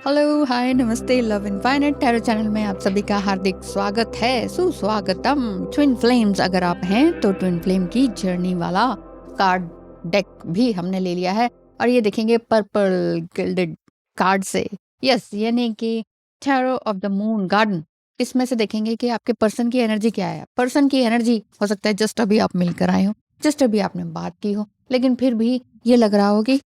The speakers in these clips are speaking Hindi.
हेलो, हाय, नमस्ते, लव इनफाइनाइट टैरो चैनल में आप सभी का हार्दिक स्वागत है, सुस्वागतम। ट्विन फ्लेम्स अगर आप हैं तो ट्विन फ्लेम की जर्नी वाला कार्ड डेक भी हमने ले लिया है और ये देखेंगे पर्पल गिल्डेड कार्ड से। यस, यानी कि tarot of the moon garden. इसमें से देखेंगे कि आपके पर्सन की एनर्जी क्या है। पर्सन की एनर्जी हो सकता है जस्ट अभी आप मिलकर आए हो, जस्ट अभी आपने बात की हो, लेकिन फिर भी ये लग रहा हो कि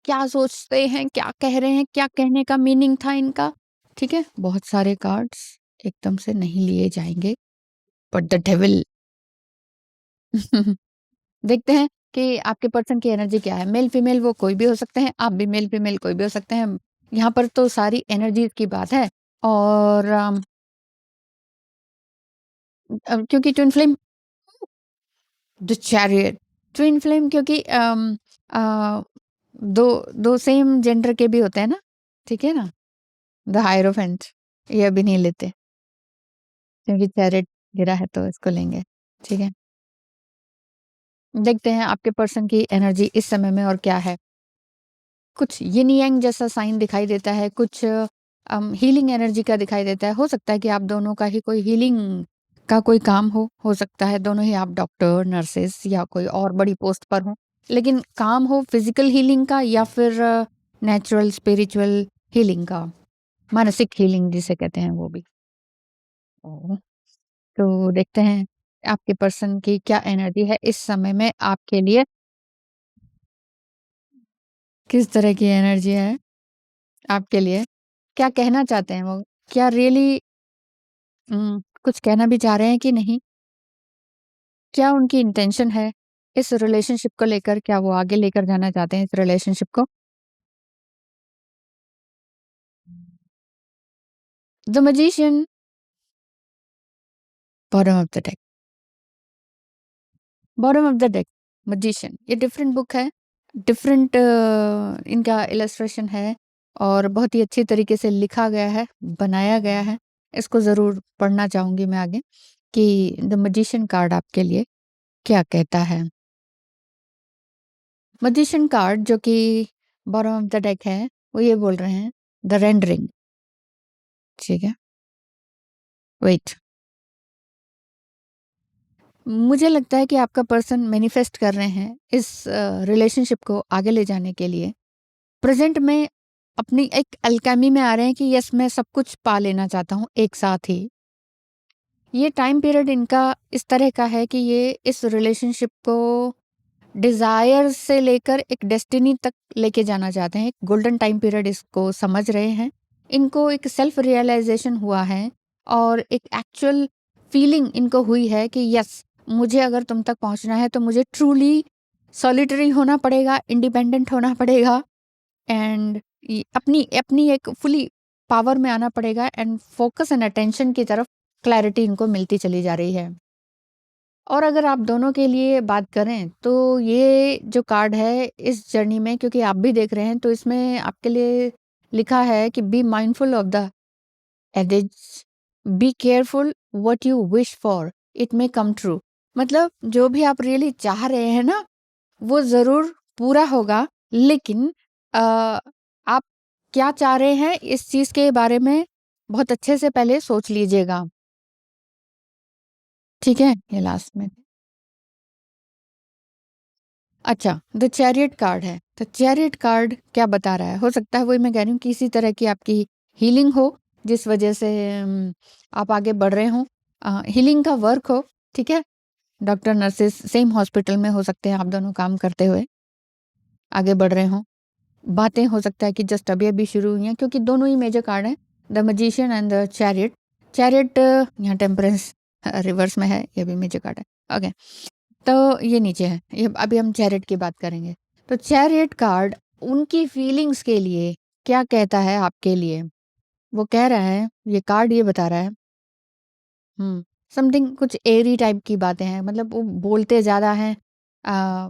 क्या सोचते हैं, क्या कह रहे हैं, क्या कहने का मीनिंग था इनका। ठीक है, बहुत सारे कार्ड्स एकदम से नहीं लिए जाएंगे, बट द डेविल देखते हैं कि आपके पर्सन की एनर्जी क्या है। मेल फीमेल वो कोई भी हो सकते हैं, आप भी मेल फीमेल कोई भी हो सकते हैं। यहाँ पर तो सारी एनर्जी की बात है। और क्योंकि twin flame, the chariot, twin flame क्योंकि दो दो सेम जेंडर के भी होते हैं ना, ठीक है ना। द हायरोफेंट ये अभी नहीं लेते क्योंकि चैरिट गिरा है तो इसको लेंगे। ठीक है, देखते हैं आपके पर्सन की एनर्जी इस समय में और क्या है। कुछ यिन यांग जैसा साइन दिखाई देता है, कुछ हीलिंग एनर्जी का दिखाई देता है। हो सकता है कि आप दोनों का ही कोई हीलिंग का कोई काम हो सकता है दोनों ही आप डॉक्टर, नर्सेस या कोई और बड़ी पोस्ट पर हो, लेकिन काम हो फिजिकल हीलिंग का या फिर नेचुरल स्पिरिचुअल हीलिंग का, मानसिक हीलिंग जिसे कहते हैं वो भी। ओ, तो देखते हैं आपके पर्सन की क्या एनर्जी है इस समय में आपके लिए, किस तरह की एनर्जी है आपके लिए, क्या कहना चाहते हैं वो, क्या रियली कुछ कहना भी चाह रहे हैं कि नहीं, क्या उनकी इंटेंशन है इस रिलेशनशिप को लेकर, क्या वो आगे लेकर जाना चाहते हैं इस रिलेशनशिप को। The magician, bottom of the deck, bottom of the deck, magician, ये डिफरेंट बुक है, डिफरेंट इनका इलस्ट्रेशन है और बहुत ही अच्छी तरीके से लिखा गया है, बनाया गया है। इसको ज़रूर पढ़ना चाहूँगी मैं आगे कि द मैजिशियन कार्ड आपके लिए क्या कहता है। मैजिशियन कार्ड जो कि बॉटम ऑफ द डेक है, वो ये बोल रहे हैं द रेंडरिंग। ठीक है, वेट, मुझे लगता है कि आपका पर्सन मैनिफेस्ट कर रहे हैं इस रिलेशनशिप को आगे ले जाने के लिए। प्रेजेंट में अपनी एक अल्केमी में आ रहे हैं कि यस मैं सब कुछ पा लेना चाहता हूँ एक साथ ही। ये टाइम पीरियड इनका इस तरह का है कि ये इस रिलेशनशिप को डिजायर से लेकर एक डेस्टिनी तक लेके जाना चाहते हैं। एक गोल्डन टाइम पीरियड इसको समझ रहे हैं। इनको एक सेल्फ रियलाइजेशन हुआ है और एक एक्चुअल फीलिंग इनको हुई है कि यस मुझे अगर तुम तक पहुंचना है तो मुझे ट्रूली सॉलिटरी होना पड़ेगा, इंडिपेंडेंट होना पड़ेगा एंड अपनी अपनी एक फुली पावर में आना पड़ेगा एंड फोकस एंड अटेंशन की तरफ क्लैरिटी इनको मिलती चली जा रही है। और अगर आप दोनों के लिए बात करें तो ये जो कार्ड है इस जर्नी में, क्योंकि आप भी देख रहे हैं तो इसमें आपके लिए लिखा है कि be mindful of the adage, be careful what you wish for, it may come true. मतलब जो भी आप रियली चाह रहे हैं ना वो जरूर पूरा होगा, लेकिन अ, आप क्या चाह रहे हैं इस चीज के बारे में बहुत अच्छे से पहले सोच लीजिएगा। ठीक है, ये लास्ट में। अच्छा, द चैरियट कार्ड है। तो चैरियट कार्ड क्या बता रहा है, हो सकता है वही मैं कह रही हूँ कि इसी तरह की आपकी हीलिंग हो जिस वजह से आप आगे बढ़ रहे हो, हीलिंग का वर्क हो। ठीक है, डॉक्टर नर्सेस सेम हॉस्पिटल में हो सकते हैं आप दोनों काम करते हुए आगे बढ़ रहे हो। बातें हो सकता है कि जस्ट अभी अभी शुरू हुई हैं क्योंकि दोनों ही मेजर कार्ड हैं, the magician and the chariot. Chariot यहाँ टेम्परेंस रिवर्स में है, ये भी मेजर कार्ड है। ओके, तो ये नीचे है, ये अभी हम चैरियट की बात करेंगे। तो चैरियट कार्ड उनकी फीलिंग्स के लिए क्या कहता है आपके लिए। वो कह रहा है, ये कार्ड ये बता रहा है समथिंग कुछ एरी टाइप की बातें हैं, मतलब वो बोलते ज़्यादा हैं। आ,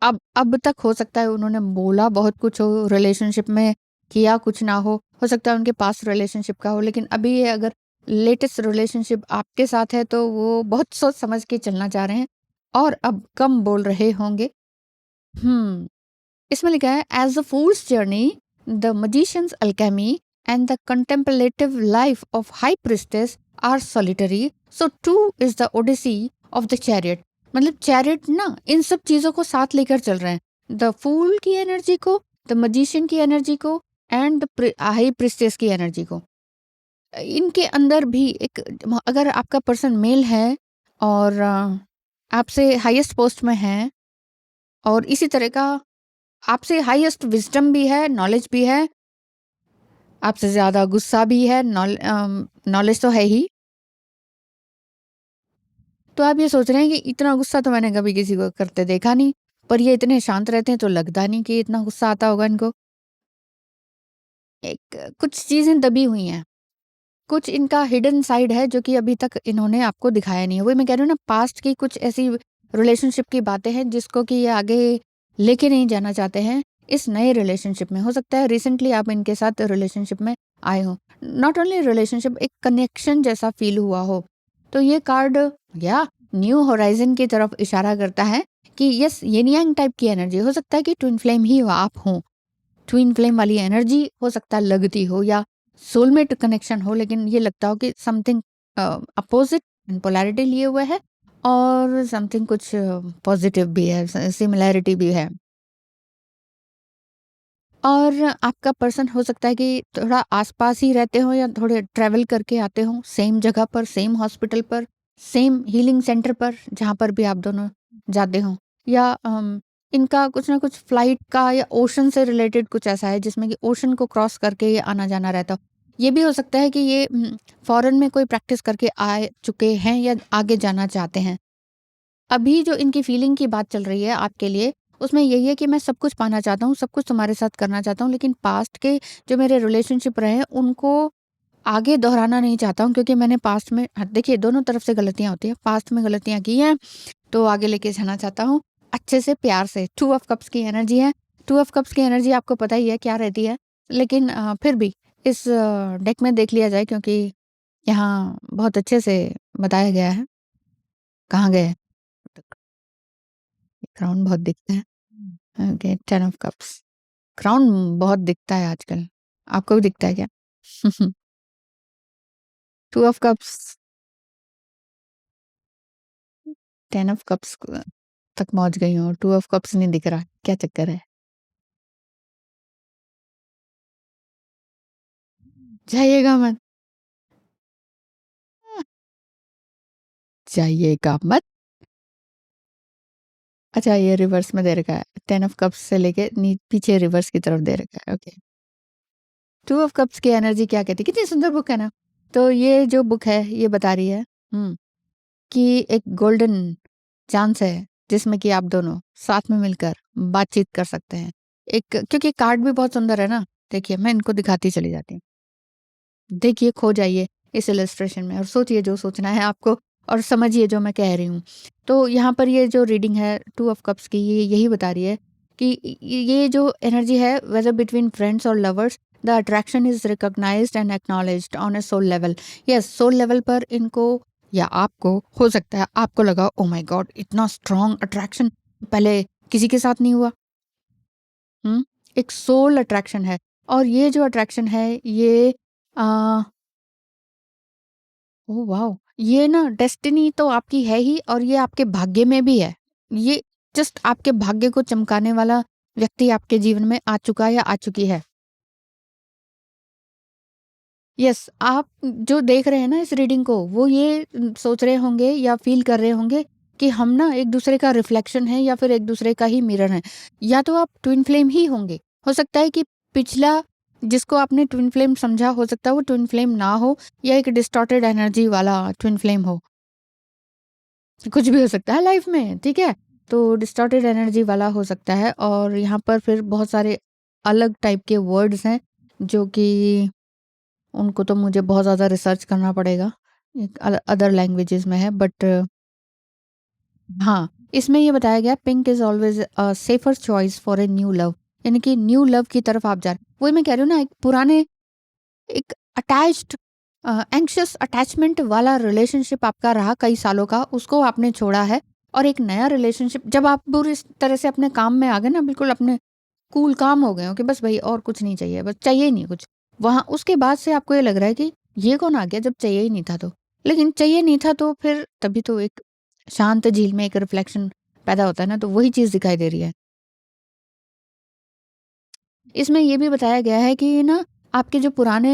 अब तक हो सकता है उन्होंने बोला बहुत कुछ हो रिलेशनशिप में, किया कुछ ना हो सकता है उनके पास रिलेशनशिप का हो, लेकिन अभी ये अगर लेटेस्ट रिलेशनशिप आपके साथ है तो वो बहुत सोच समझ के चलना चाह रहे हैं और अब कम बोल रहे होंगे। हम्म इसमें लिखा है as the fool's journey the magician's alchemy and the contemplative life of high priestess are solitary, so too is the odyssey of the chariot. मतलब चैरियट ना इन सब चीजों को साथ लेकर चल रहे हैं, द फूल की एनर्जी को, द मजिशियन की एनर्जी को, एंड द हाई प्रिस्टेस की एनर्जी को। इनके अंदर भी एक, अगर आपका पर्सन मेल है और आपसे हाईएस्ट पोस्ट में है और इसी तरह का आपसे हाईएस्ट विजडम भी है, नॉलेज भी है, आपसे ज़्यादा गुस्सा भी है, नॉलेज तो है ही, तो आप ये सोच रहे हैं कि इतना गुस्सा तो मैंने कभी किसी को करते देखा नहीं, पर ये इतने शांत रहते हैं तो लगता नहीं कि इतना गुस्सा आता होगा इनको। एक कुछ चीज़ें दबी हुई हैं, कुछ इनका हिडन साइड है जो कि अभी तक इन्होंने आपको दिखाया नहीं है। वही मैं कह रही हूँ ना, पास्ट की कुछ ऐसी रिलेशनशिप की बातें हैं जिसको कि ये आगे लेके नहीं जाना चाहते हैं इस नए रिलेशनशिप में। हो सकता है रिसेंटली आप इनके साथ रिलेशनशिप में आए हो, नॉट ओनली रिलेशनशिप, एक कनेक्शन जैसा फील हुआ हो। तो ये कार्ड या न्यू होराइजन की तरफ इशारा करता है कि यस, येन यांग टाइप की एनर्जी हो सकता है कि ट्विन फ्लेम ही आप हो, ट्विन फ्लेम वाली एनर्जी हो सकता है लगती हो, या सोलमेट कनेक्शन हो, लेकिन ये लगता हो कि समथिंग अपोजिट एंड पोलैरिटी लिए हुए है और समथिंग कुछ पॉजिटिव भी है, सिमिलैरिटी भी है। और आपका पर्सन हो सकता है कि थोड़ा आसपास ही रहते हो या थोड़े ट्रैवल करके आते हो, सेम जगह पर, सेम हॉस्पिटल पर, सेम हीलिंग सेंटर पर, जहाँ पर भी आप दोनों जाते हो, या इनका कुछ ना कुछ फ्लाइट का या ओशन से रिलेटेड कुछ ऐसा है जिसमें कि ओशन को क्रॉस करके ये आना जाना रहता हो। ये भी हो सकता है कि ये फॉरेन में कोई प्रैक्टिस करके आ चुके हैं या आगे जाना चाहते हैं। अभी जो इनकी फीलिंग की बात चल रही है आपके लिए, उसमें यही है कि मैं सब कुछ पाना चाहता हूँ, सब कुछ तुम्हारे साथ करना चाहता हूँ, लेकिन पास्ट के जो मेरे रिलेशनशिप रहे हैं, उनको आगे दोहराना नहीं चाहता हूँ, क्योंकि मैंने पास्ट में देखिए दोनों तरफ से गलतियाँ होती हैं, पास्ट में गलतियाँ की हैं, तो आगे लेके जाना चाहता हूँ, अच्छे से, प्यार से। 2 ऑफ कप्स की एनर्जी है। 2 ऑफ कप्स की एनर्जी आपको पता ही है क्या रहती है, लेकिन फिर भी इस डेक में देख लिया जाए, क्योंकि यहाँ बहुत अच्छे से बताया गया है। कहाँ गए? क्राउन बहुत दिखता है। Okay, 10 of cups. क्राउन बहुत दिखता है आजकल। आपको भी दिखता है क्या? 2 ऑफ कप्स, 10 ऑफ कप्स तक पहुँच गई हूँ, 2 ऑफ कप्स नहीं दिख रहा। क्या चक्कर है? जाइएगा मत। जाइएगा मत। अच्छा, ये रिवर्स में दे रखा है। 10 ऑफ कप्स से लेके पीछे रिवर्स की तरफ दे रखा है। ओके। 2 ऑफ कप्स की एनर्जी क्या कहती है? कितनी सुंदर बुक है ना। तो ये जो बुक है ये बता रही है कि एक गोल्डन चांस है जिसमें कि आप दोनों साथ में मिलकर बातचीत कर सकते हैं। एक, क्योंकि कार्ड भी बहुत सुंदर है ना। देखिए, मैं इनको दिखाती चली जाती हूँ। देखिए, खो जाइए इस इलस्ट्रेशन में और सोचिए जो सोचना है आपको, और समझिए जो मैं कह रही हूँ। तो यहाँ पर ये जो रीडिंग है 2 ऑफ कप्स की, ये यही बता रही है कि ये जो एनर्जी है, वेदर बिटवीन फ्रेंड्स और lovers, the attraction is recognised and acknowledged on a soul level. Yes, soul level पर इनको या आपको हो सकता है आपको लगा, ओ माय गॉड, इतना स्ट्रॉन्ग अट्रैक्शन पहले किसी के साथ नहीं हुआ। एक सोल अट्रैक्शन है, और ये जो अट्रैक्शन है ये आ, ओह वाओ! ये ना डेस्टिनी तो आपकी है ही, और ये आपके भाग्य में भी है। ये जस्ट आपके भाग्य को चमकाने वाला व्यक्ति आपके जीवन में आ चुका है या आ चुकी है। यस, आप जो देख रहे हैं ना इस रीडिंग को, वो ये सोच रहे होंगे या फ़ील कर रहे होंगे कि हम ना एक-दूसरे का रिफ्लेक्शन है या फिर एक-दूसरे का ही मिरर हैं। या तो आप ट्विन फ्लेम ही होंगे। हो सकता है कि पिछला जिसको आपने ट्विन फ्लेम समझा, हो सकता है वो ट्विन फ्लेम ना हो, या एक डिस्टॉर्टेड एनर्जी वाला ट्विन फ्लेम हो। कुछ भी हो सकता है लाइफ में, ठीक है? तो डिस्टॉर्टेड एनर्जी वाला हो सकता है, और यहाँ पर फिर बहुत सारे अलग टाइप के वर्ड्स हैं, जो कि उनको तो मुझे बहुत ज़्यादा रिसर्च करना पड़ेगा। एक अदर लैंग्वेजेज़ में है, बट हाँ, इसमें ये बताया गया, pink is always a safer choice for a new love, यानी कि न्यू लव की तरफ आप जा रहे हैं। वही मैं कह रही हूँ ना, एक पुराने, एक अटैच्ड एंग्शियस अटैचमेंट वाला रिलेशनशिप आपका रहा कई सालों का, उसको आपने छोड़ा है, और एक नया रिलेशनशिप, जब आप पूरी इस तरह से अपने काम में आ गए ना, बिल्कुल अपने कूल काम हो गए हो कि बस भई और कुछ नहीं चाहिए, बस चाहिए ही नहीं कुछ। वहाँ उसके बाद से आपको ये लग रहा है कि ये कौन आ गया जब चाहिए ही नहीं था तो। लेकिन चाहिए नहीं था तो फिर तभी तो एक शांत झील में एक रिफ्लेक्शन पैदा होता है ना, तो वही चीज़ दिखाई दे रही है। इसमें ये भी बताया गया है कि ना आपके जो पुराने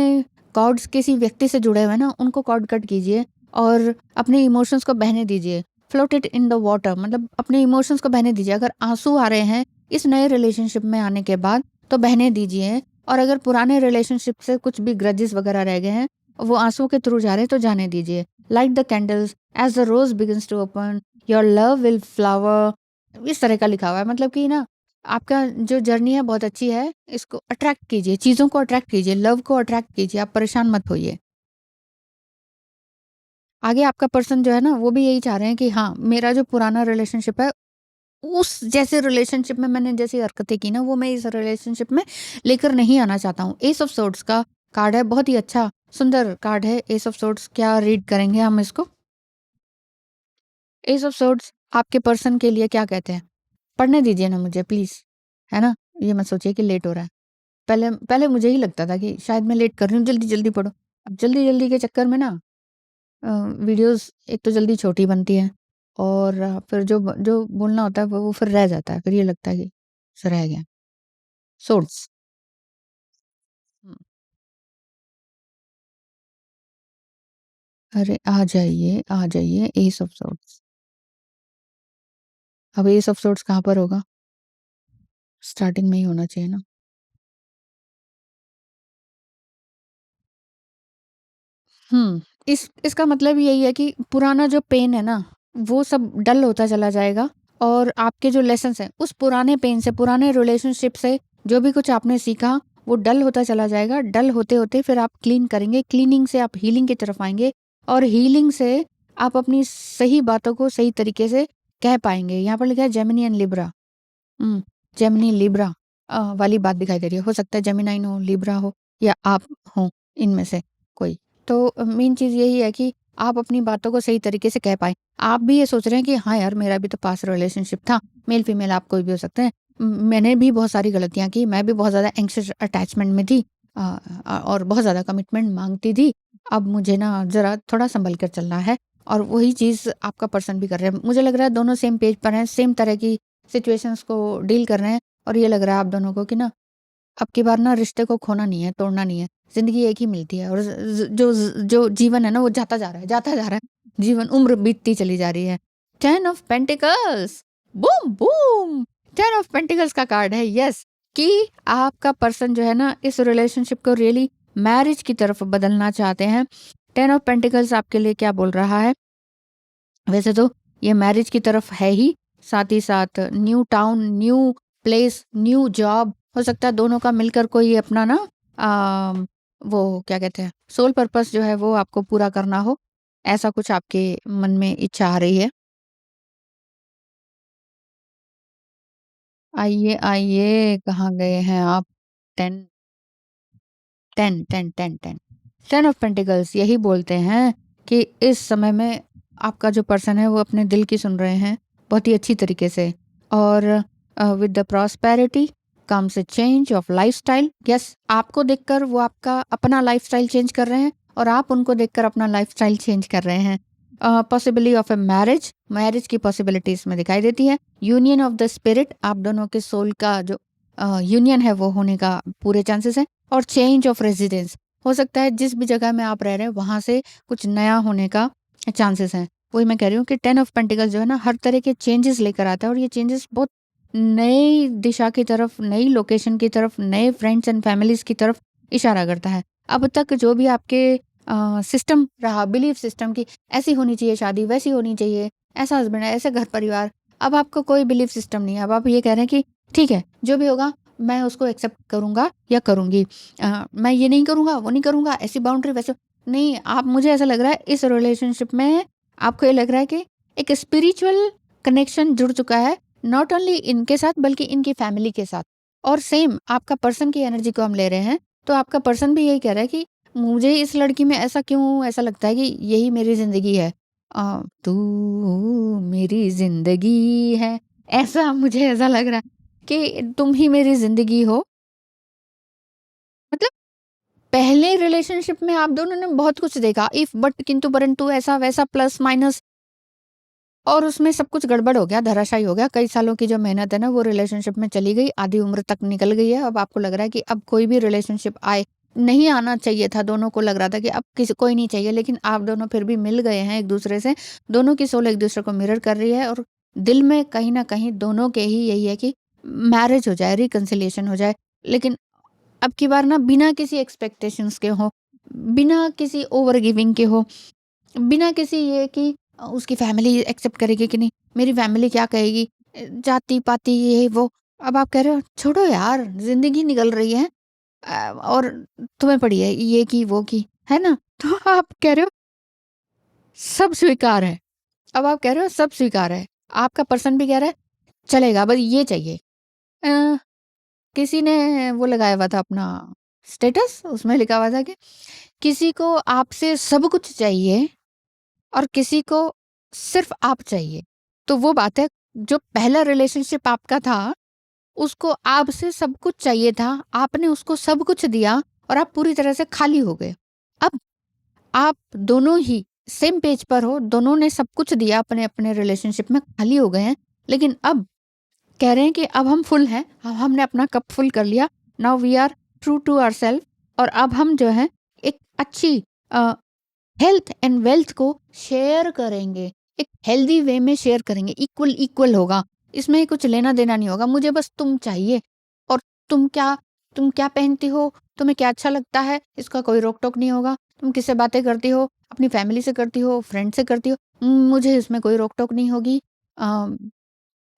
कॉर्ड्स किसी व्यक्ति से जुड़े हुए हैं ना, उनको कॉर्ड कट कीजिए और अपने इमोशंस को बहने दीजिए। Float it in the water, मतलब अपने इमोशंस को बहने दीजिए। अगर आँसू आ रहे हैं इस नए रिलेशनशिप में आने के बाद, तो बहने दीजिए। और अगर पुराने रिलेशनशिप से कुछ भी ग्रजेस वगैरह रह गए हैं, वो आँसू के थ्रू जा रहे हैं, तो जाने दीजिए। Light the candles as the rose begins to open, your love will flower. इस तरह का लिखा हुआ है, मतलब कि ना आपका जो जर्नी है बहुत अच्छी है, इसको अट्रैक्ट कीजिए, चीज़ों को अट्रैक्ट कीजिए, लव को अट्रैक्ट कीजिए, आप परेशान मत होइए। आगे आपका पर्सन जो है ना, वो भी यही चाह रहे हैं कि हाँ, मेरा जो पुराना रिलेशनशिप है, उस जैसे रिलेशनशिप में मैंने जैसी हरकतें की ना, वो मैं इस रिलेशनशिप में लेकर नहीं आना चाहता हूँ। एस ऑफ सोर्ड्स का कार्ड है, बहुत ही अच्छा, सुंदर कार्ड है एस ऑफ सोर्ड्स। क्या रीड करेंगे हम इसको? एस ऑफ सोर्ड्स आपके पर्सन के लिए क्या कहते हैं? पढ़ने दीजिए ना मुझे प्लीज़, है ना? ये मत सोचिए कि लेट हो रहा है। पहले पहले मुझे ही लगता था कि शायद मैं लेट कर रही हूँ, जल्दी-जल्दी पढ़ो। अब जल्दी-जल्दी के चक्कर में ना अ, वीडियोज़ एक तो जल्दी छोटी बनती हैं और फिर जो बोलना होता है वो फिर रह जाता है। फिर ये लगता है कि रह गया। सोर्ड्स। हुँ। अरे आ जाइए एस ऑफ सोर्ड्स। अब एस ऑफ सोर्ड्स कहाँ पर होगा? स्टार्टिंग में ही होना चाहिए ना। इसका मतलब यही है कि पुराना जो पेन है ना, वो सब डल होता चला जाएगा और आपके जो लेसन्स हैं, उस पुराने पेन से, पुराने रिलेशनशिप से जो भी कुछ आपने सीखा, वो डल होता चला जाएगा। डल होते-होते फिर आप क्लीन करेंगे, क्लीनिंग से आप हीलिंग की तरफ आएँगे और हीलिंग से आप अपनी सही बातों को सही तरीके से कह पाएँगे। यहाँ पर लिखा है Gemini and Libra. Hmm, Gemini, Libra वाली बात दिखाई दे रही है। हो सकता है जेमिनाइन हो, लिब्रा हो या आप हों इनमें से कोई। तो मेन चीज़ यही है कि आप अपनी बातों को सही तरीके से कह पाएँ। आप भी ये सोच रहे हैं कि हाँ यार, मेरा भी तो पास्ट रिलेशनशिप था, मेल-फीमेल आप कोई भी हो सकते हैं। मैंने भी बहुत सारी गलतियाँ की, मैं भी बहुत ज़्यादा एंग्ज़ियस अटैचमेंट में थी और बहुत ज़्यादा कमिटमेंट माँगती थी। अब मुझे ना ज़रा थोड़ा सँभल कर चलना है और वही चीज़ आपका पर्सन भी कर रहे हैं। मुझे लग रहा है दोनों सेम पेज पर हैं, सेम तरह की सिचुएशंस को डील कर रहे हैं और ये लग रहा है आप दोनों को कि ना अब की बार ना रिश्ते को खोना नहीं है, तोड़ना नहीं है। ज़िंदगी एक ही मिलती है और जो जीवन है ना वो जाता जा रहा है, जाता जा रहा है। जीवन उम्र बीतती चली जा रही है। 10 of pentacles, boom boom! 10 of pentacles का कार्ड है, यस, कि आपका पर्सन जो है ना इस रिलेशनशिप को रियली मैरिज की तरफ बदलना चाहते हैं। 10 ऑफ पेंटिकल्स आपके लिए क्या बोल रहा है? वैसे तो ये मैरिज की तरफ है ही, साथ ही साथ new town, new place, new job, हो सकता है दोनों का मिलकर कोई अपना ना वो क्या कहते हैं सोल पर्पस जो है वो आपको पूरा करना हो, ऐसा कुछ आपके मन में इच्छा आ रही है। आइए, आइए, कहाँ गए हैं आप? 10 10 10 10 10 10 ऑफ पेंटिकल्स यही बोलते हैं कि इस समय में आपका जो पर्सन है वो अपने दिल की सुन रहे हैं बहुत ही अच्छी तरीके से और with the prosperity comes a change of lifestyle. Yes, आपको देखकर वो आपका अपना लाइफस्टाइल चेंज कर रहे हैं और आप उनको देखकर अपना लाइफस्टाइल चेंज कर रहे हैं। Possibility of a marriage, marriage की पॉसिबिलिटी इसमें दिखाई देती है। यूनियन ऑफ द स्पिरिट, आप दोनों के सोल का जो यूनियन है वो होने का पूरे चांसेस है। और चेंज ऑफ रेजिडेंस, हो सकता है जिस भी जगह में आप रह रहे हैं वहाँ से कुछ नया होने का चांसेस हैं। वही मैं कह रही हूँ कि 10 ऑफ पेंटिकल्स जो है ना हर तरह के चेंजेस लेकर आता है और ये चेंजेस बहुत नई दिशा की तरफ, नई लोकेशन की तरफ, नए फ्रेंड्स एंड फैमिलीज़ की तरफ इशारा करता है। अब तक जो भी आपके सिस्टम रहा, बिलीफ सिस्टम की ऐसी होनी चाहिए शादी, वैसी होनी चाहिए, ऐसा हस्बैंड है, ऐसे घर परिवार, अब आपका कोई बिलीफ सिस्टम नहीं है। अब आप ये कह रहे हैं कि ठीक है, जो भी होगा मैं उसको एक्सेप्ट करूँगा या करूँगी। मैं ये नहीं करूँगा, वो नहीं करूँगा, ऐसी बाउंड्री वैसे नहीं। आप मुझे ऐसा लग रहा है इस रिलेशनशिप में आपको ये लग रहा है कि एक स्पिरिचुअल कनेक्शन जुड़ चुका है, नॉट ओनली इनके साथ बल्कि इनकी फैमिली के साथ। और सेम आपका पर्सन की एनर्जी को हम ले रहे हैं, तो आपका पर्सन भी यही कह रहा है कि मुझे इस लड़की में ऐसा क्यों ऐसा लगता है कि यही मेरी ज़िंदगी है। तू मेरी ज़िंदगी है, ऐसा मुझे ऐसा लग रहा है। कि तुम ही मेरी ज़िंदगी हो। मतलब पहले रिलेशनशिप में आप दोनों ने बहुत कुछ देखा, इफ, बट, किंतु परंतु, ऐसा वैसा, प्लस माइनस, और उसमें सब कुछ गड़बड़ हो गया, धराशायी हो गया। कई सालों की जो मेहनत है ना वो रिलेशनशिप में चली गई, आधी उम्र तक निकल गई है। अब आपको लग रहा है कि अब कोई भी रिलेशनशिप आए, नहीं आना चाहिए था, दोनों को लग रहा था कि अब किसी कोई नहीं चाहिए, लेकिन आप दोनों फिर भी मिल गए हैं एक दूसरे से। दोनों की सोल एक दूसरे को मिरर कर रही है, और दिल में कहीं ना कहीं दोनों के ही यही है कि मैरिज हो जाए, रिकन्सिलिएशन हो जाए। लेकिन अब की बार ना बिना किसी एक्सपेक्टेशंस के हो, बिना किसी ओवर गिविंग के हो, बिना किसी ये कि उसकी फैमिली एक्सेप्ट करेगी कि नहीं, मेरी फैमिली क्या कहेगी, जाति-पाति ये वो। अब आप कह रहे हो छोड़ो यार, ज़िंदगी निकल रही है, और तुम्हें पड़ी है ये की वो की, है ना? तो आप कह रहे हो सब स्वीकार है। अब आप कह रहे हो सब स्वीकार है। आपका पर्सन भी कह रहा है चलेगा, बस ये चाहिए। अ, किसी ने वो लगाया हुआ था अपना स्टेटस, उसमें लिखा हुआ था कि किसी को आपसे सब कुछ चाहिए और किसी को सिर्फ आप चाहिए। तो वो बात है, जो पहला रिलेशनशिप आपका था, उसको आपसे सब कुछ चाहिए था, आपने उसको सब कुछ दिया और आप पूरी तरह से खाली हो गए। अब आप दोनों ही सेम पेज पर हो, दोनों ने सब कुछ दिया अपने-अपने रिलेशनशिप में, खाली हो गए हैं, लेकिन अब कह रहे हैं कि अब हम फुल हैं, अब हमने अपना कप फुल कर लिया, now we are true to ourselves, और अब हम जो है एक अच्छी अ हेल्थ एंड वेल्थ को शेयर करेंगे, एक हेल्दी वे में शेयर करेंगे, इक्वल इक्वल होगा। इसमें कुछ लेना-देना नहीं होगा, मुझे बस तुम चाहिए, और तुम क्या तुम क्या पहनती हो, तुम्हें क्या अच्छा लगता है, इसका कोई रोक-टोक नहीं होगा। तुम किससे बातें करती हो, अपनी फैमिली से करती हो, फ्रेंड से करती हो, मुझे इसमें कोई रोक-टोक नहीं होगी।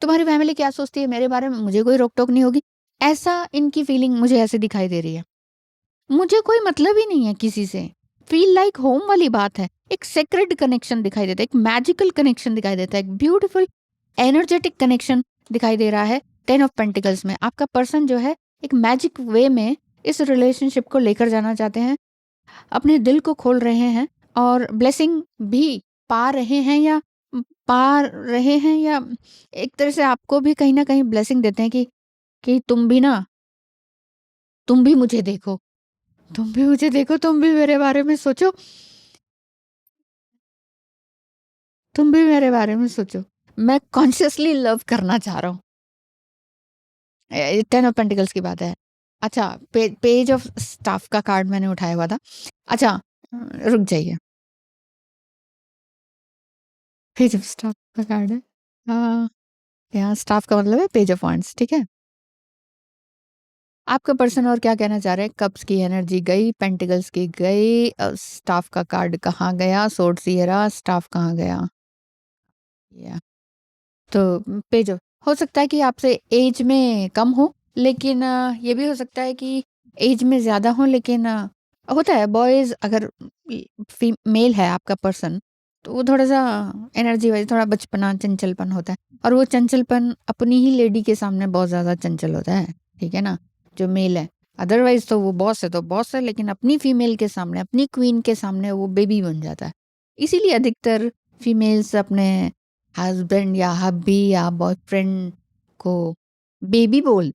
तुम्हारी फैमिली क्या सोचती है मेरे बारे में, मुझे कोई रोक-टोक नहीं होगी। ऐसा इनकी फीलिंग मुझे ऐसे दिखाई दे रही है। मुझे कोई मतलब ही नहीं है किसी से। फ़ील लाइक होम वाली बात है। एक सेक्रेड कनेक्शन दिखाई देता है, एक मैजिकल कनेक्शन दिखाई देता है, एक ब्यूटीफुल एनर्जेटिक कनेक्शन दिखाई दे रहा है 10 ऑफ पेंटिकल्स में। आपका पर्सन जो है एक मैजिक वे में इस रिलेशनशिप को लेकर जाना चाहते हैं, अपने दिल को खोल रहे हैं, और ब्लेसिंग भी पा रहे हैं, या पा रहे हैं, या एक तरह से आपको भी कहीं न कहीं ब्लेसिंग देते हैं कि तुम भी मुझे देखो, तुम भी मुझे देखो, तुम भी मेरे बारे में सोचो, तुम भी मेरे बारे में सोचो। मैं कॉन्शियसली लव करना चाह रहा हूँ। 10 ऑफ पेंटिकल्स की बात है। अच्छा, पेज ऑफ स्टाफ का कार्ड मैंने उठाया हुआ था। अच्छा, रुक जाइए। पेज ऑफ स्टाफ का कार्ड है। हाँ, यहाँ स्टाफ का मतलब है पेज ऑफ वांड्स, ठीक है? आपका पर्सन और क्या कहना चाह रहे हैं? कप्स की एनर्जी गई, पेंटिकल्स की गई, स्टाफ का कार्ड कहाँ गया? सोर्ड्स ये रहा, स्टाफ कहाँ गया? या तो पेज ऑफ, हो सकता है कि आपसे एज में कम हो, लेकिन ये भी हो सकता है कि एज में ज़्यादा हो, लेकिन होता है बॉयज़, अगर मेल है आपका पर्सन, तो वो थोड़ा-सा एनर्जी वाइज़ थोड़ा बचपना, चंचलपन होता है, और वो चंचलपन अपनी ही लेडी के सामने बहुत ज़्यादा चंचल होता है, ठीक है ना? जो मेल है, अदरवाइज़ तो वो बॉस है तो बॉस है, लेकिन अपनी फीमेल के सामने, अपनी क्वीन के सामने वो बेबी बन जाता है। इसीलिए अधिकतर फीमेल्स अपने हस्बैंड या हब्बी या बॉयफ्रेंड को बेबी बोल,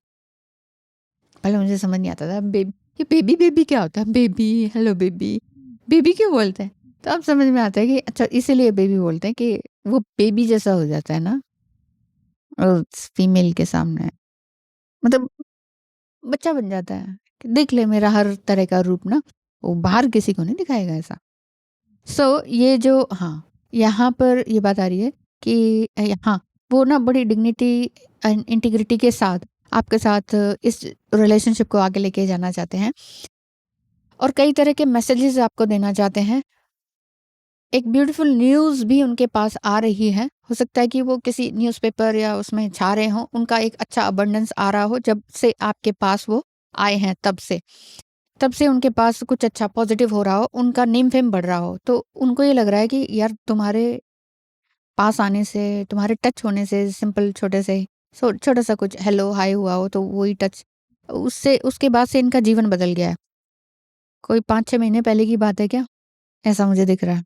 पहले मुझे समझ नहीं आता था, ये बेबी बेबी क्या होता है, बेबी, हेलो बेबी, बेबी क्यों बोलते हैं? तो अब समझ में आता है कि अच्छा इसीलिए बेबी बोलते हैं, कि वो बेबी जैसा हो जाता है ना उस फीमेल के सामने, मतलब बच्चा बन जाता है कि देख ले मेरा हर तरह का रूप ना, वो बाहर किसी को नहीं दिखाएगा ऐसा। सो ये जो, हाँ, यहाँ पर ये बात आ रही है कि हाँ, वो ना बड़ी डिग्निटी एंड इंटीग्रिटी के साथ आपके साथ इस रिलेशनशिप को आगे लेके जाना चाहते हैं, और कई तरह के मैसेजेस आपको देना चाहते हैं। एक ब्यूटीफुल न्यूज़ भी उनके पास आ रही है। हो सकता है कि वो किसी न्यूज़पेपर या उसमें छा रहे हों, उनका एक अच्छा अबंडेंस आ रहा हो जब से आपके पास वो आए हैं तब से। तब से उनके पास कुछ अच्छा पॉज़िटिव हो रहा हो, उनका नेम फेम बढ़ रहा हो, तो उनको ये लग रहा है कि यार तुम्हारे पास आने से, तुम्हारे टच होने से, सिंपल छोटे से छोटा-सा कुछ हेलो, हाय हुआ हो, तो वही टच, उससे उसके बाद से इनका जीवन बदल गया है। कोई 5-6 महीने पहले की बात है क्या? ऐसा मुझे दिख रहा है।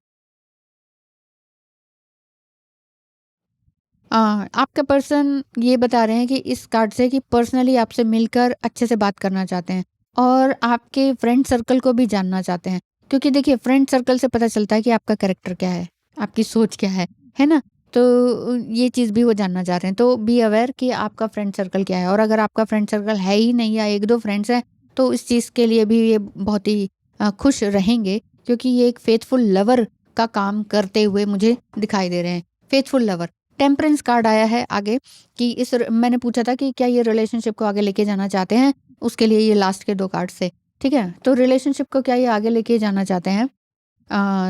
आपका पर्सन ये बता रहे हैं कि इस कार्ड से कि पर्सनली आपसे मिलकर अच्छे से बात करना चाहते हैं और आपके फ्रेंड सर्कल को भी जानना चाहते हैं। क्योंकि देखिए फ्रेंड सर्कल से पता चलता है कि आपका कैरेक्टर क्या है सोच क्या है ना? तो ये चीज़ भी वो जानना चाह रहे हैं। तो बी अवेयर कि आपका फ्रेंड सर्कल क्या है, और अगर आपका फ्रेंड सर्कल है ही नहीं या 1-2 फ्रेंड्स हैं, तो इस चीज़ के लिए भी ये बहुत ही खुश रहेंगे, क्योंकि ये एक फेथफुल लवर का काम करते हुए मुझे दिखाई दे रहे हैं। Faithful lover. टेम्परेंस कार्ड आया है आगे कि मैंने पूछा था कि क्या ये रिलेशनशिप को आगे लेके जाना चाहते हैं, उसके लिए ये लास्ट के 2 कार्ड से, ठीक है? तो रिलेशनशिप को क्या ये आगे लेके जाना चाहते हैं?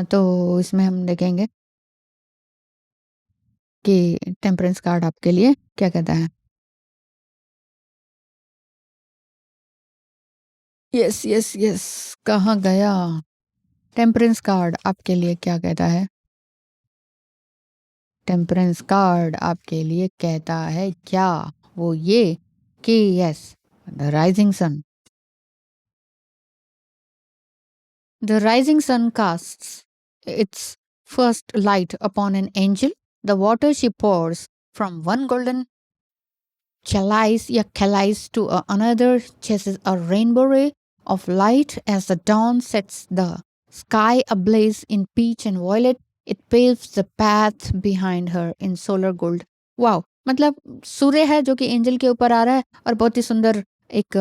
तो इसमें हम देखेंगे कि टेम्परेंस कार्ड आपके लिए क्या कहता है? Yes, yes, yes. कहाँ गया? टेम्परेंस कार्ड आपके लिए क्या कहता है? टेम्परेंस कार्ड आपके लिए कहता है क्या? वो ये कि yes, the rising sun. The rising sun casts its first light upon an angel. The water she pours from one golden chalice to another chases a rainbow ray of light as the dawn sets the sky ablaze in peach and violet. It paves the path behind her in solar gold. Wow! मतलब सूर्य है जो कि एंजल के ऊपर आ रहा है और बहुत ही सुंदर एक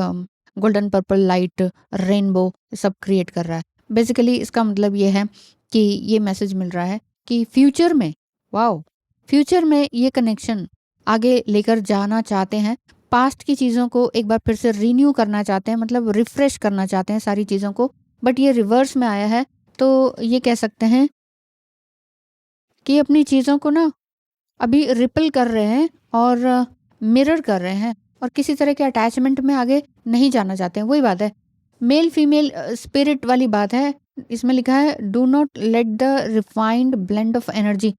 गोल्डन पर्पल लाइट, रेनबो सब क्रिएट कर रहा है। बेसिकली इसका मतलब ये है कि ये मैसेज मिल रहा है कि फ्यूचर में, वाओ! फ्यूचर में ये कनेक्शन आगे लेकर जाना चाहते हैं। पास्ट की चीज़ों को एक बार फिर से रिन्यू करना चाहते हैं, मतलब रिफ्रेश करना चाहते हैं सारी चीज़ों को। बट ये रिवर्स में आया है, तो ये कह सकते हैं कि अपनी चीज़ों को ना अभी रिपल कर रहे हैं और मिरर कर रहे हैं और किसी तरह के अटैचमेंट में आगे नहीं जाना चाहते हैं। वही बात है, मेल फीमेल स्पिरिट वाली बात है। इसमें लिखा है do not let the refined blend of energy,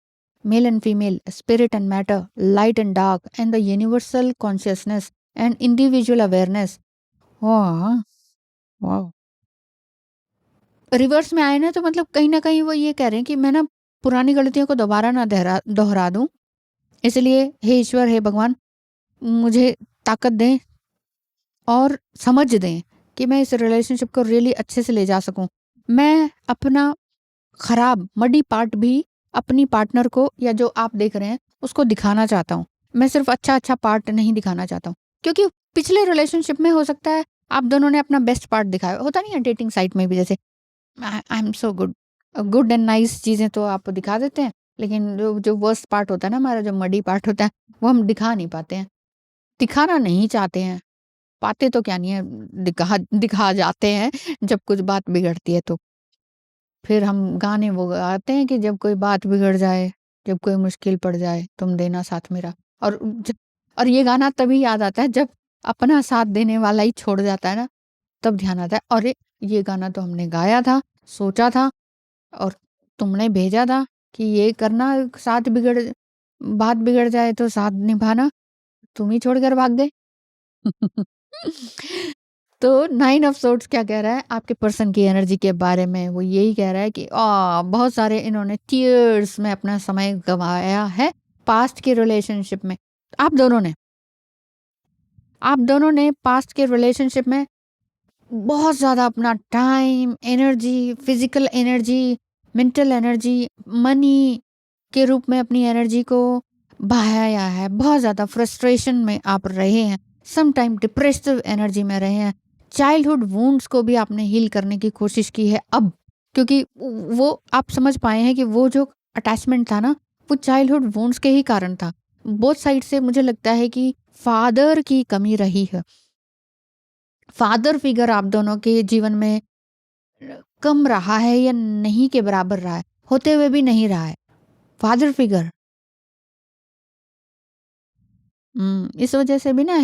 male and female, spirit and matter, light and dark and the universal consciousness and individual awareness. वाह, वाह। रिवर्स में आए ना, तो मतलब कहीं ना कहीं वो ये कह रहे हैं कि मैं ना पुरानी गलतियों को दोबारा ना दोहरा दूं, इसलिए हे ईश्वर, हे भगवान, मुझे ताकत दें और समझ दें कि मैं इस रिलेशनशिप को रियली अच्छे से ले जा सकूं। मैं अपना खराब मडी पार्ट भी अपनी पार्टनर को, या जो आप देख रहे हैं, उसको दिखाना चाहता हूँ। मैं सिर्फ अच्छा अच्छा पार्ट नहीं दिखाना चाहता हूँ, क्योंकि पिछले रिलेशनशिप में हो सकता है आप दोनों ने अपना बेस्ट पार्ट दिखाया होता, नहीं है डेटिंग साइट में भी, जैसे I am so good, good and nice चीज़ें तो आप दिखा देते हैं, लेकिन जो जो वर्स्ट पार्ट होता है ना, हमारा जो मडी पार्ट होता है, वो हम दिखा नहीं पाते हैं, दिखाना नहीं चाहते हैं। पाते तो क्या नहीं है, दिखा दिखा जाते हैं जब कुछ बात बिगड़ती है तो। फिर हम गाने वो गाते हैं कि जब कोई बात बिगड़ जाए, जब कोई मुश्किल पड़ जाए, तुम देना साथ मेरा। और ज और ये गाना तभी याद आता है जब अपना साथ देने वाला ही छोड़ जाता है ना, तब ध्यान आता है, अरे! ये गाना तो हमने गाया था, सोचा था और तुमने भेजा था कि ये करना, साथ बिगड़ बात बिगड़ जाए तो साथ निभाना, तुम ही छोड़कर भाग गए। तो 9 ऑफ सोर्ड्स क्या कह रहा है आपके पर्सन की एनर्जी के बारे में? वो यही कह रहा है कि बहुत सारे इन्होंने टीयर्स में अपना समय गंवाया है पास्ट के रिलेशनशिप में। आप दोनों ने आप दोनों ने पास्ट के रिलेशनशिप में बहुत ज़्यादा अपना time, energy, physical energy, mental energy, money के रूप में अपनी एनर्जी को बहाया है। बहुत ज़्यादा फ्रस्ट्रेशन में आप रहे हैं, सम टाइम डिप्रेसिव एनर्जी में रहे हैं। चाइल्डहुड वुंड्स को भी आपने हील करने की कोशिश की है अब, क्योंकि वो आप समझ पाए हैं कि वो जो अटैचमेंट था ना, वो चाइल्डहुड वुंड्स के ही कारण था। बोथ साइड से मुझे लगता है कि फादर की कमी रही है। फादर फिगर आप दोनों के जीवन में कम रहा है या नहीं के बराबर रहा है, होते हुए भी नहीं रहा है। फादर फिगर, इस वजह से भी ना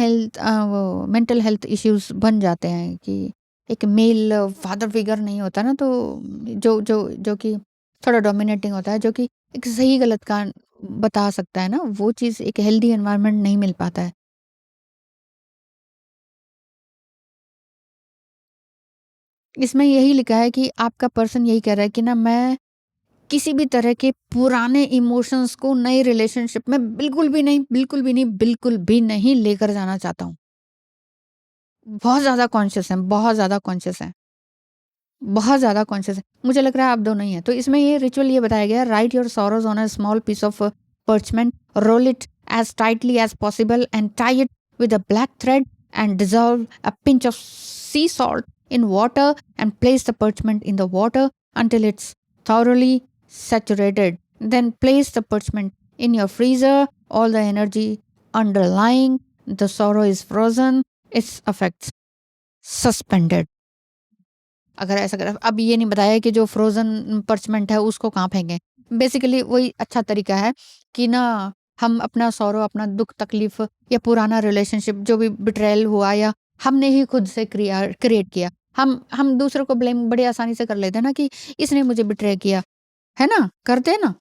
वो मेंटल हेल्थ इश्यूज बन जाते हैं कि एक मेल फादर फिगर नहीं होता ना, तो जो कि थोड़ा डोमिनेटिंग होता है, जो कि एक सही गलत का बता सकता है ना, वो चीज़ एक हेल्दी एनवायरनमेंट नहीं मिल पाता है। इसमें यही लिखा है कि आपका पर्सन यही कह रहा है कि ना, मैं किसी भी तरह के पुराने इमोशंस को नई रिलेशनशिप में बिल्कुल भी नहीं, बिल्कुल भी नहीं, बिल्कुल भी नहीं लेकर जाना चाहता हूँ। बहुत ज़्यादा कॉन्शियस हैं, बहुत ज़्यादा कॉन्शियस हैं, बहुत ज़्यादा कॉन्शियस हैं। मुझे लग रहा है आप दोनों ही हैं। तो इसमें ये रिचुअल ये बताया गया है, write your sorrows on a small piece of parchment, roll it as tightly as possible and tie it with a black thread and dissolve a pinch of sea salt in water and place the parchment in the water until it's thoroughly saturated. Then place the parchment in your freezer. All the energy underlying the sorrow is frozen, its effects suspended. अगर ऐसा करें, अब ये नहीं बताया कि जो फ्रोजन पर्चमेंट है उसको कहाँ फेंकें। बेसिकली वही अच्छा तरीका है कि ना हम अपना सौरो, अपना दुख तकलीफ या पुराना रिलेशनशिप जो भी बिट्रेयल हुआ या हमने ही खुद से क्रिएट किया, हम दूसरों को ब्लेम बड़ी आसानी से कर लेते हैं ना कि इसने मुझे बिट्रे किया, है ना? करते हैं ना?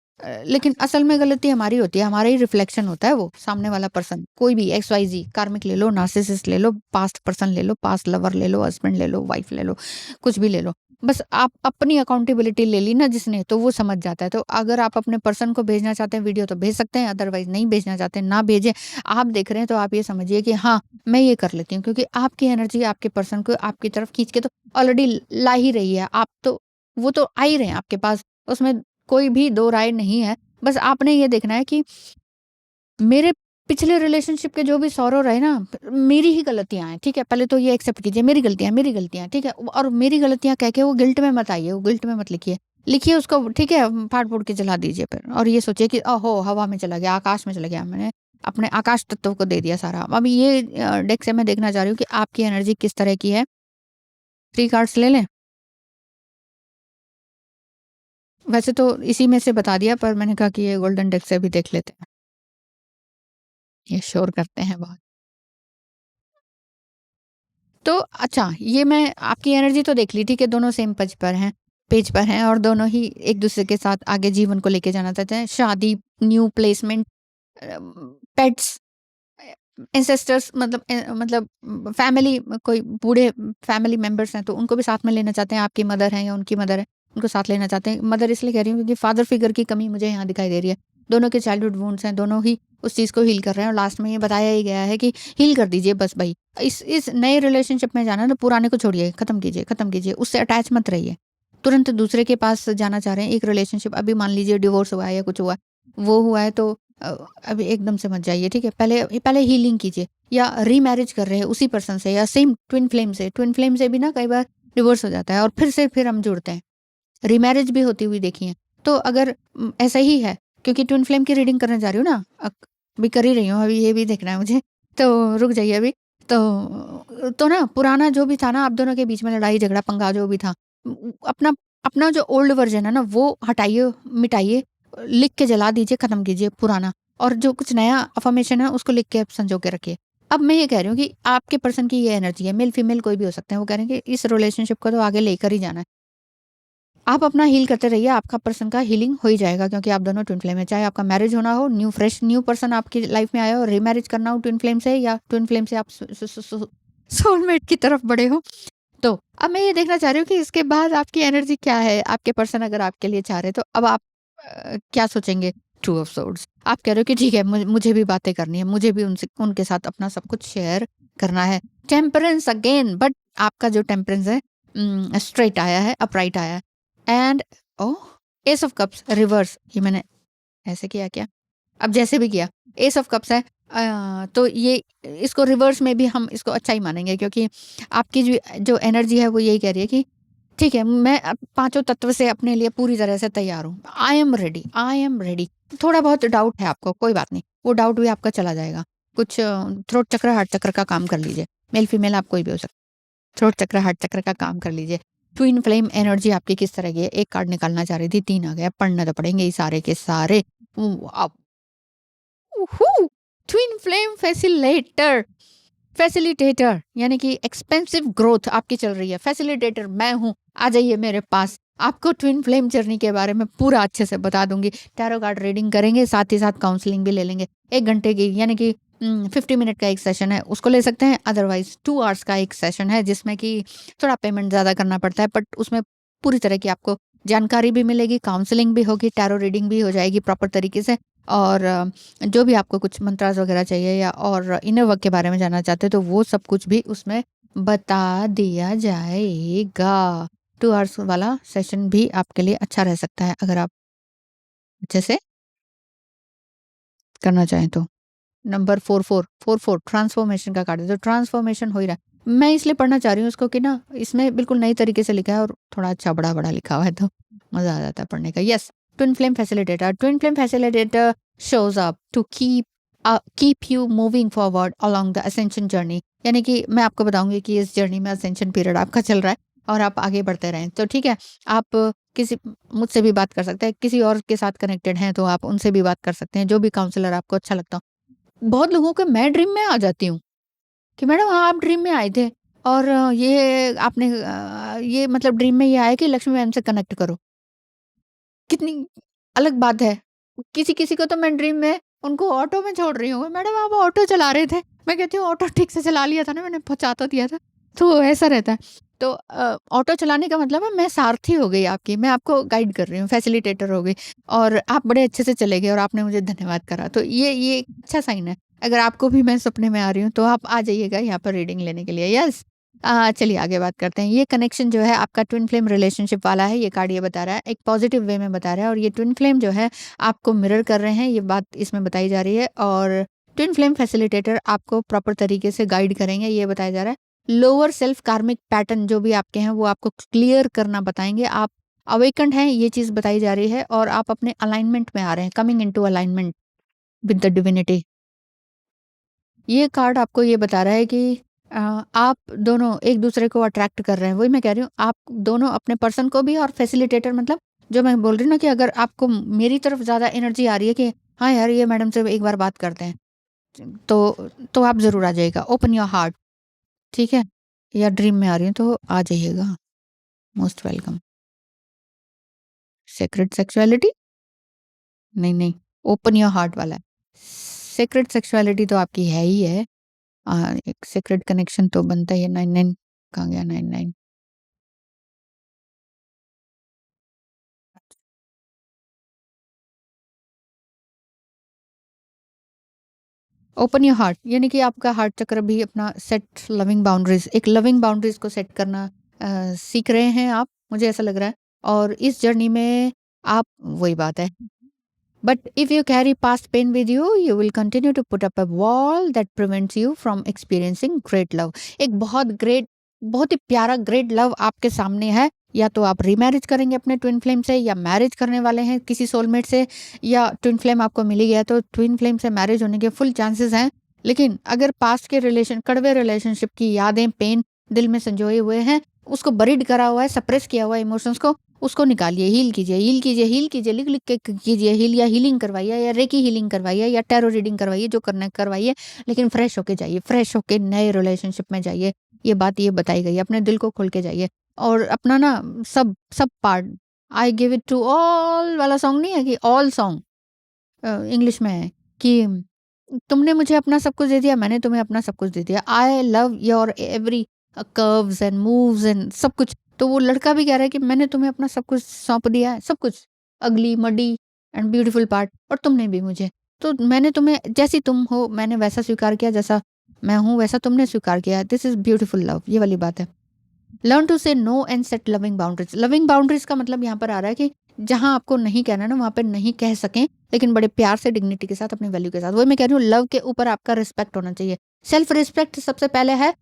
लेकिन असल में गलती हमारी होती है, हमारा ही रिफ्लेक्शन होता है वो सामने वाला पर्सन। कोई भी XYZ कार्मिक ले लो, नार्सिसिस्ट ले लो, पास्ट पर्सन ले लो, पास्ट लवर ले लो, हस्बैंड ले लो, वाइफ ले लो, कुछ भी ले लो। बस आप अपनी अकाउंटेबिलिटी ले ली ना जिसने, तो वो समझ जाता है। तो अगर आप अपने पर्सन को भेजना चाहते हैं वीडियो तो भेज सकते हैं, अदरवाइज़ नहीं भेजना चाहते हैं, ना भेजें। आप देख रहे हैं तो आप ये समझिए कि हाँ, मैं ये कर लेती हूँ, क्योंकि आपकी एनर्जी आपके पर्सन को आपकी तरफ खींच के तो ऑलरेडी ला ही रही है। आप तो वो तो आ ही रहे हैं आपके पास, उसमें कोई भी दो राय नहीं है। बस आपने ये देखना है कि मेरे पिछले रिलेशनशिप के जो भी सौरव रहे ना, मेरी ही गलतियाँ हैं, ठीक है? पहले तो ये एक्सेप्ट कीजिए मेरी गलतियाँ, ठीक है? और मेरी गलतियाँ कह के वो गिल्ट में मत आइए, वो गिल्ट में मत लिखिए। लिखिए उसको, ठीक है? फाड़-फूड़ के जला दीजिए फिर, और ये सोचिए कि ओहो! हवा में चला गया, आकाश में चला गया, मैंने अपने आकाश तत्व को दे दिया सारा। अब ये डेक से मैं देखना चाह रही हूँ कि आपकी एनर्जी किस तरह की है। 3 कार्ड्स ले लें? वैसे तो इसी में से बता दिया, पर मैंने कहा कि ये गोल्डन डेक से भी देख लेते हैं। ये शोर करते हैं बहुत। तो अच्छा, ये मैं आपकी एनर्जी तो देख ली, ठीक है? दोनों सेम पेज पर हैं और दोनों ही एक-दूसरे के साथ आगे जीवन को लेके जाना चाहते हैं। शादी, न्यू प्लेसमेंट, पेट्स, एंसेस्टर्स, मतलब फैमिली, कोई बूढ़े फैमिली मेंबर्स हैं तो उनको भी साथ में लेना चाहते हैं। आपकी मदर हैं या उनकी मदर है, उनको साथ लेना चाहते हैं। मदर इसलिए कह रही हूँ क्योंकि फादर फिगर की कमी मुझे यहाँ दिखाई दे रही है। दोनों के चाइल्डहुड वुंड्स हैं, दोनों ही उस चीज़ को हील कर रहे हैं और लास्ट में ये बताया ही गया है कि हील कर दीजिए बस भई। इस नए रिलेशनशिप में जाना है तो पुराने को छोड़िए, खत्म कीजिए, उससे अटैच मत रहिए। तुरंत दूसरे के पास जाना चाह रहे हैं, एक रिलेशनशिप अभी मान लीजिए डिवोर्स हुआ है या कुछ हुआ है, वो हुआ है तो अ, अभी एकदम से मत जाइए, ठीक है? पहले पहले हीलिंग कीजिए, या रीमैरिज कर रहे हैं उसी पर्सन से या सेम ट्विन फ्लेम से भी ना कई बार डिवोर्स हो जाता है और फिर हम जुड़ते हैं। रीमैरिज भी होती हुई देखी है। तो अगर ऐसा ही है, क्योंकि ट्विन फ्लेम की रीडिंग करने जा रही हूँ ना, अभी कर ही रही हूँ, अभी ये भी देखना है मुझे, तो रुक जाइए अभी। तो ना पुराना जो भी था ना आप दोनों के बीच में लड़ाई झगड़ा पंगा जो भी था, अपना अपना जो ओल्ड वर्जन है ना वो हटाइए, मिटाइए, लिख के जला दीजिए, खत्म कीजिए पुराना, और जो कुछ नया अफर्मेशन है उसको लिख के संजो के रखिए। अब मैं ये कह रही हूँ कि आपके पर्सन की ये एनर्जी है, मेल फीमेल कोई भी हो सकते हैं, वो कह रहे हैं कि इस रिलेशनशिप को तो आगे लेकर ही जाना है। आप अपना हील करते रहिए, आपका पर्सन का हीलिंग हो ही जाएगा, क्योंकि आप दोनों ट्विन फ्लेम है। चाहे आपका मैरिज होना हो, न्यू पर्सन आपकी लाइफ में आया हो, रीमैरिज करना हो ट्विन फ्लेम से, या ट्विन फ्लेम से आप सोलमेट की तरफ बढ़े हो। तो अब मैं ये देखना चाह रही हूँ कि इसके बाद आपकी एनर्जी क्या है? आपके पर्सन अगर आपके लिए चाह रहे हैं, तो अब आप क्या सोचेंगे? Two of swords. आप कह रहे हो कि ठीक है, मुझे भी बातें करनी है, मुझे भी उनसे उनके साथ अपना सब कुछ शेयर करना है। टेम्परेंस अगेन, बट आपका जो टेम्परेंस है स्ट्रेट आया है, अपराइट आया है। And oh! S of cups reverse, ये मैंने ऐसे किया क्या? अब जैसे भी किया, एस ऑफ कप्स है। तो ये इसको रिवर्स में भी हम इसको अच्छा ही मानेंगे, क्योंकि आपकी जो एनर्जी है वो यही कह रही है कि ठीक है, मैं पाँचों तत्व से अपने लिए पूरी तरह से तैयार हूँ। I am ready. थोड़ा बहुत डाउट है आपको, कोई बात नहीं, वो डाउट भी आपका चला जाएगा। कुछ थ्रोट चक्र, हार्ट चक्र का काम कर लीजिए। मेल फीमेल आप कोई भी हो सकते, थ्रोट चक्र, हार्ट चक्र का काम कर लीजिए। ट्विन फ्लेम एनर्जी आपकी किस तरह की है? एक कार्ड निकालना चाह रही थी, 3 आ गया, पढ़ने तो पड़ेंगे ये सारे के सारे। अब ट्विन फ्लेम फैसिलिटेटर, यानी कि एक्सपेंसिव ग्रोथ आपकी चल रही है। फैसिलिटेटर मैं हूँ, आ जाइए मेरे पास, आपको ट्विन फ्लेम जर्नी के बारे में पूरा अच्छे से बता दूंगी। टैरो कार्ड रीडिंग करेंगे, साथ ही साथ काउंसलिंग भी ले लेंगे। 1 घंटे की, यानी कि 50 मिनट का एक सेशन है, उसको ले सकते हैं। अदरवाइज 2 आवर्स का एक सेशन है, जिसमें कि थोड़ा पेमेंट ज़्यादा करना पड़ता है, बट उसमें पूरी तरह की आपको जानकारी भी मिलेगी, काउंसलिंग भी होगी, टैरो रीडिंग भी हो जाएगी प्रॉपर तरीके से। और जो भी आपको कुछ मंत्रास वगैरह चाहिए या और इनर वर्क के बारे में जानना चाहते हैं तो वो सब कुछ भी उसमें बता दिया जाएगा। 2 आवर्स वाला सेशन भी आपके लिए अच्छा रह सकता है अगर आप अच्छे से करना चाहें तो। नंबर 44 ट्रांसफॉर्मेशन का कार्ड है, तो ट्रांसफॉर्मेशन हो ही रहा है। मैं इसलिए पढ़ना चाह रही हूँ उसको कि ना इसमें बिल्कुल नई तरीके से लिखा है और थोड़ा अच्छा बड़ा-बड़ा लिखा हुआ है तो मज़ा आ जाता है पढ़ने का। Yes, twin flame facilitator shows up to keep you moving forward along the ascension journey. यानी कि मैं आपको बताऊँगी कि इस जर्नी में असेंशन पीरियड आपका चल रहा है और आप आगे बढ़ते रहें। तो ठीक है, आप किसी मुझसे भी बात कर सकते हैं, किसी और के साथ कनेक्टेड हैं तो आप उनसे भी बात कर सकते हैं, जो भी काउंसलर आपको अच्छा लगता हो। बहुत लोगों को मैं ड्रीम में आ जाती हूँ कि मैडम हाँ, आप ड्रीम में आए थे और ये आपने ये मतलब ड्रीम में ये आया कि लक्ष्मी मैम से कनेक्ट करो। कितनी अलग बात है। किसी-किसी को तो मैं ड्रीम में उनको ऑटो में छोड़ रही हूँ, मैडम आप ऑटो चला रहे थे। मैं कहती हूँ ऑटो ठीक से चला लिया था ना मैंने, पहुँचा तो दिया था। तो ऐसा रहता है। तो ऑटो चलाने का मतलब है मैं सारथी हो गई आपकी, मैं आपको गाइड कर रही हूँ, फैसिलिटेटर हो गई और आप बड़े अच्छे से चले गए और आपने मुझे धन्यवाद करा। तो ये एक अच्छा साइन है। अगर आपको भी मैं सपने में आ रही हूँ तो आप आ जाइएगा यहाँ पर रीडिंग लेने के लिए। यस। चलिए आगे बात करते हैं। ये कनेक्शन जो है आपका ट्विन फ्लेम रिलेशनशिप वाला है, ये कार्ड ये बता रहा है, एक पॉजिटिव वे में बता रहा है और ये ट्विन फ्लेम जो है आपको मिरर कर रहे हैं, ये बात इसमें बताई जा रही है और ट्विन फ्लेम फैसिलिटेटर आपको प्रॉपर तरीके से गाइड करेंगे, ये बताया जा रहा है। लोअर सेल्फ कार्मिक पैटर्न जो भी आपके हैं वो आपको क्लियर करना बताएंगे। आप अवेकन्ड हैं, ये चीज़ बताई जा रही है और आप अपने अलाइनमेंट में आ रहे हैं, coming into alignment with the divinity. ये कार्ड आपको ये बता रहा है कि आप दोनों एक दूसरे को अट्रैक्ट कर रहे हैं। वही मैं कह रही हूँ, आप दोनों अपने पर्सन को भी और फैसिलिटेटर मतलब जो मैं बोल रही हूँ ना कि अगर आपको मेरी तरफ ज़्यादा एनर्जी आ रही है कि हाँ यार, ये मैडम से एक बार बात करते हैं, तो आप ज़रूर आ जाइएगा। ओपन योर हार्ट, ठीक है? या ड्रीम में आ रही हूँ तो आ जाइएगा। Most welcome. Secret sexuality? नहीं, नहीं, ओपन योर हार्ट वाला है। सेक्रेट सेक्सुअलिटी तो आपकी है ही है। एक सीक्रेट कनेक्शन तो बनता ही है। 99 कहाँ गया 99? ओपन योर हार्ट यानी कि आपका हार्ट चक्र भी अपना सेट लविंग बाउंड्रीज, एक लविंग बाउंड्रीज को सेट करना सीख रहे हैं आप, मुझे ऐसा लग रहा है। और इस जर्नी में आप वही बात है। But if you carry past pain with you, you will continue to put up a wall that prevents you from experiencing great love. एक बहुत ही प्यारा ग्रेट लव आपके सामने है। या तो आप रीमैरिज करेंगे अपने ट्विन फ्लेम से या मैरिज करने वाले हैं किसी सोलमेट से, या ट्विन फ्लेम आपको मिल ही गया तो ट्विन फ्लेम से मैरिज होने के फुल चांसेस हैं। लेकिन अगर पास्ट के रिलेशन, कड़वे रिलेशनशिप की यादें, पेन दिल में संजोए हुए हैं, उसको बरीड करा हुआ है, सप्रेस किया हुआ है इमोशंस को, उसको निकालिए, हील कीजिए, हील कीजिए, हील कीजिए, लिख लिख के कीजिए हील, या हीलिंग करवाइए या रेकी हीलिंग करवाइए या टैरो रीडिंग करवाइए, जो करना है करवाइए। लेकिन फ्रेश होके जाइए, फ्रेश होके नए रिलेशनशिप में जाइए। ये बात ये बताई गई है, अपने दिल को खोल के जाइए और अपना ना सब सब part, I give it to all वाला सॉन्ग नहीं है कि ऑल सॉन्ग इंग्लिश में है कि तुमने मुझे अपना सब कुछ दे दिया, मैंने तुम्हें अपना सब कुछ दे दिया। I love your every curves and moves and सब कुछ। तो वो लड़का भी कह रहा है कि मैंने तुम्हें अपना सब कुछ सौंप दिया है, सब कुछ, अगली मडी एंड ब्यूटीफुल पार्ट, और तुमने भी मुझे। तो मैंने तुम्हें जैसी तुम हो मैंने वैसा स्वीकार किया, जैसा मैं हूँ वैसा तुमने स्वीकार किया। दिस इज ब्यूटीफुल लव, ये वाली बात है। Learn to say no and set loving boundaries. Loving boundaries का मतलब यहाँ पर आ रहा है कि जहां आपको नहीं कहना ना वहां पर नहीं कह सकें, लेकिन बड़े प्यार से, डिग्निटी के साथ, अपनी वैल्यू के साथ। वही मैं कह रही हूँ, लव के ऊपर आपका रिस्पेक्ट होना चाहिए। सेल्फ रिस्पेक्ट सबसे पहले है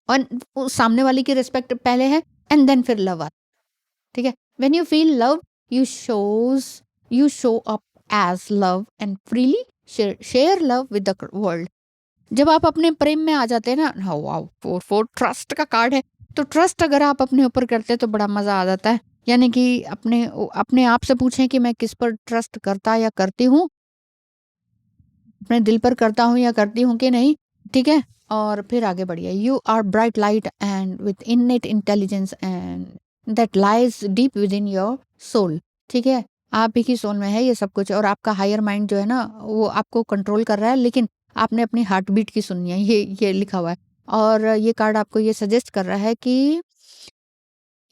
और सामने वाली की रिस्पेक्ट पहले है एंड देन फिर लव। ठीक है, when you feel love you show up as love and freely share love with the world. जब आप अपने प्रेम में आ जाते हैं ना, हाँ वाओ, 4 ट्रस्ट का कार्ड है। तो ट्रस्ट अगर आप अपने ऊपर करते हैं तो बड़ा मजा आ जाता है। यानी कि अपने अपने आप से पूछें कि मैं किस पर ट्रस्ट करता या करती हूँ, अपने दिल पर करता हूँ या करती हूँ कि नहीं। ठीक है, और फिर आगे बढ़िए। You are bright light and with innate intelligence and that lies deep within your soul. ठीक है, आप ही की सोल में है ये सब कुछ और आपका हायर माइंड जो है ना वो आपको कंट्रोल कर रहा है, लेकिन आपने अपनी हार्ट बीट की सुननी है, ये लिखा हुआ है। और ये कार्ड आपको ये सजेस्ट कर रहा है कि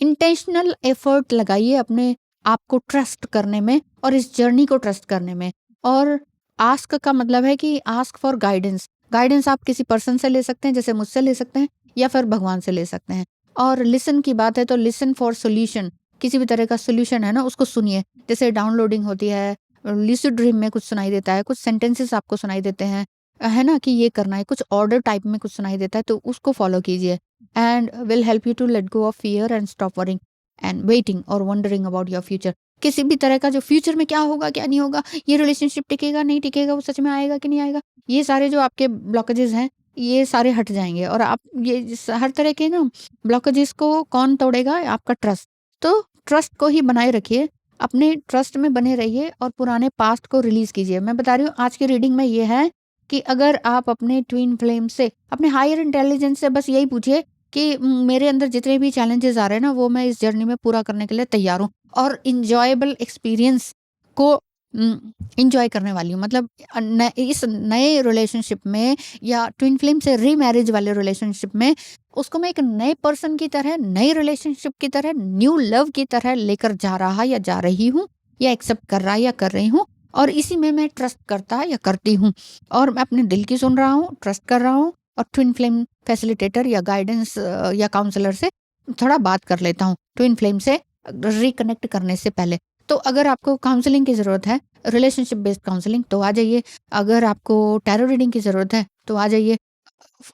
इंटेंशनल एफर्ट लगाइए अपने आपको ट्रस्ट करने में और इस जर्नी को ट्रस्ट करने में। और आस्क का मतलब है कि आस्क फॉर गाइडेंस। गाइडेंस आप किसी पर्सन से ले सकते हैं, जैसे मुझसे ले सकते हैं या फिर भगवान से ले सकते हैं। और लिसन की बात है तो लिसन फॉर सॉल्यूशन, किसी भी तरह का सॉल्यूशन है ना उसको सुनिए। जैसे डाउनलोडिंग होती है, लूसिड ड्रीम में कुछ सुनाई देता है, कुछ सेंटेंसेस आपको सुनाई देते हैं, है ना, कि ये करना है, कुछ ऑर्डर टाइप में कुछ सुनाई देता है तो उसको फॉलो कीजिए। And will help you to let go of fear and stop worrying and waiting और वंडरिंग अबाउट योर फ्यूचर। किसी भी तरह का जो फ्यूचर में क्या होगा क्या नहीं होगा, ये रिलेशनशिप टिकेगा नहीं टिकेगा, वो सच में आएगा कि नहीं आएगा, ये सारे जो आपके ब्लॉकेजेस हैं ये सारे हट जाएंगे। और आप ये हर तरह के ना ब्लॉकेजेस को कौन तोड़ेगा, आपका ट्रस्ट। तो ट्रस्ट को ही बनाए रखिए, अपने ट्रस्ट में बने रहिए और पुराने पास्ट को रिलीज कीजिए। मैं बता रही हूँ आज की रीडिंग में ये है कि अगर आप अपने ट्विन फ्लेम से, अपने हायर इंटेलिजेंस से बस यही पूछिए कि मेरे अंदर जितने भी चैलेंजेस आ रहे हैं ना वो मैं इस जर्नी में पूरा करने के लिए तैयार हूँ और इंजॉयबल एक्सपीरियंस को इंजॉय करने वाली हूँ। मतलब इस नए रिलेशनशिप में या ट्विन फ्लेम से रीमैरिज वाले रिलेशनशिप में उसको मैं एक नए पर्सन की तरह, नई रिलेशनशिप की तरह, न्यू लव की तरह लेकर जा रहा या जा रही हूँ या एक्सेप्ट कर रहा या कर रही हूँ। और इसी में मैं ट्रस्ट करता या करती हूँ और मैं अपने दिल की सुन रहा हूँ, ट्रस्ट कर रहा हूँ और ट्विन फ्लेम फैसिलिटेटर या गाइडेंस या काउंसलर से थोड़ा बात कर लेता हूँ ट्विन फ्लेम से रिकनेक्ट करने से पहले। तो अगर आपको काउंसलिंग की ज़रूरत है, रिलेशनशिप बेस्ड काउंसलिंग, तो आ जाइए। अगर आपको टैरो रीडिंग की ज़रूरत है तो आ जाइए।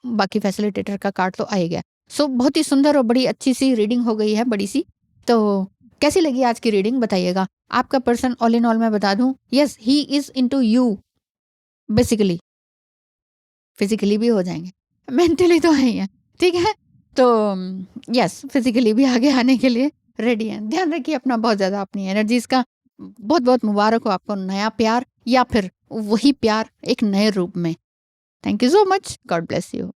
बाकी फैसिलिटेटर का कार्ड तो आ ही गया। सो बहुत ही सुंदर और बड़ी अच्छी सी रीडिंग हो गई है, बड़ी सी। तो कैसी लगी आज की रीडिंग बताइएगा। आपका पर्सन ऑल इन ऑल मैं बता दूं, yes he is into you basically. Physically भी हो जाएंगे, मेंटली तो है ही है, ठीक है। तो यस फिजिकली भी आगे आने के लिए रेडी हैं। ध्यान रखिए अपना बहुत ज़्यादा, अपनी एनर्जीज का। बहुत बहुत मुबारक हो आपको नया प्यार या फिर वही प्यार एक नए रूप में। Thank you so much, God bless you.